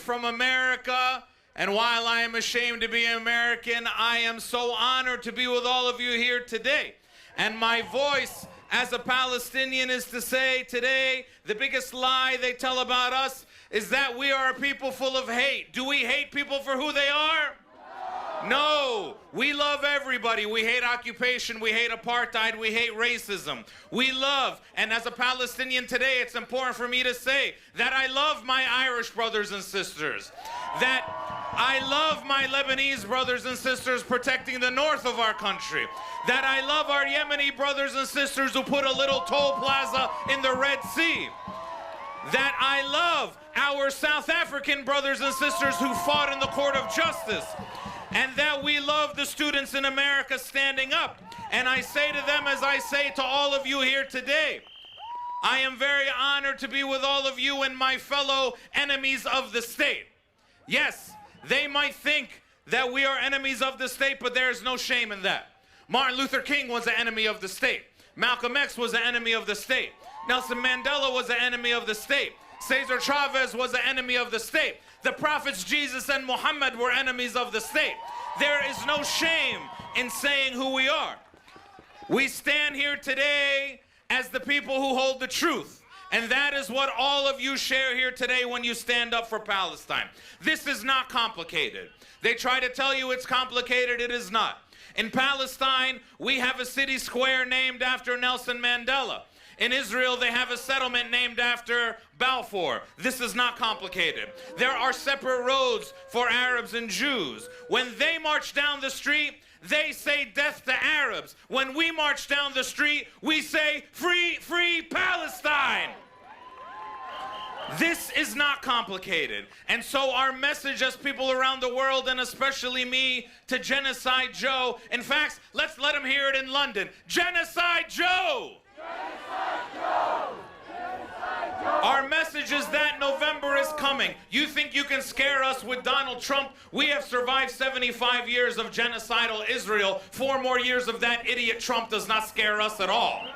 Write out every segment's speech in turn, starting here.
from America, and while I am ashamed to be American, I am so honored to be with all of you here today. And my voice as a Palestinian is to say today, the biggest lie they tell about us is that we are a people full of hate. Do we hate people for who they are? No, we love everybody. We hate occupation, we hate apartheid, we hate racism. We love, and as a Palestinian today, it's important for me to say that I love my Irish brothers and sisters, that I love my Lebanese brothers and sisters protecting the north of our country, that I love our Yemeni brothers and sisters who put a little toll plaza in the Red Sea, that I love our South African brothers and sisters who fought in the court of justice, and that we love the students in America standing up. And I say to them, as I say to all of you here today, I am very honored to be with all of you and my fellow enemies of the state. Yes, they might think that we are enemies of the state, but there is no shame in that. Martin Luther King was an enemy of the state. Malcolm X was an enemy of the state. Nelson Mandela was an enemy of the state. Cesar Chavez was an enemy of the state. The prophets Jesus and Muhammad were enemies of the state. There is no shame in saying who we are. We stand here today as the people who hold the truth. And that is what all of you share here today when you stand up for Palestine. This is not complicated. They try to tell you it's complicated. It is not. In Palestine, we have a city square named after Nelson Mandela. In Israel, they have a settlement named after Balfour. This is not complicated. There are separate roads for Arabs and Jews. When they march down the street, they say death to Arabs. When we march down the street, we say free, free Palestine. This is not complicated. And so our message as people around the world, and especially me, to Genocide Joe, in fact, let's let him hear it in London. Genocide Joe! Genocide Joe! Genocide Joe! Our message is that November is coming. You think you can scare us with Donald Trump? We have survived 75 years of genocidal Israel. 4 more years of that idiot Trump does not scare us at all.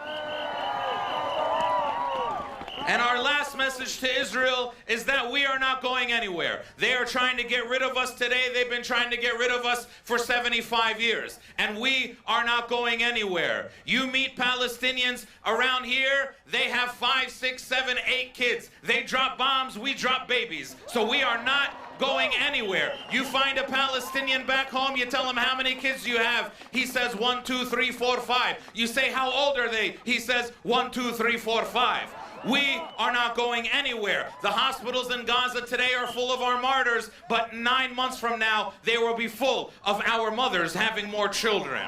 And our last message to Israel is that we are not going anywhere. They are trying to get rid of us today. They've been trying to get rid of us for 75 years. And we are not going anywhere. You meet Palestinians around here, they have 5, 6, 7, 8 kids. They drop bombs, we drop babies. So we are not going anywhere. You find a Palestinian back home, you tell him how many kids you have. He says 1, 2, 3, 4, 5. You say, how old are they? He says 1, 2, 3, 4, 5. We are not going anywhere. The hospitals in Gaza today are full of our martyrs, but 9 months from now, they will be full of our mothers having more children.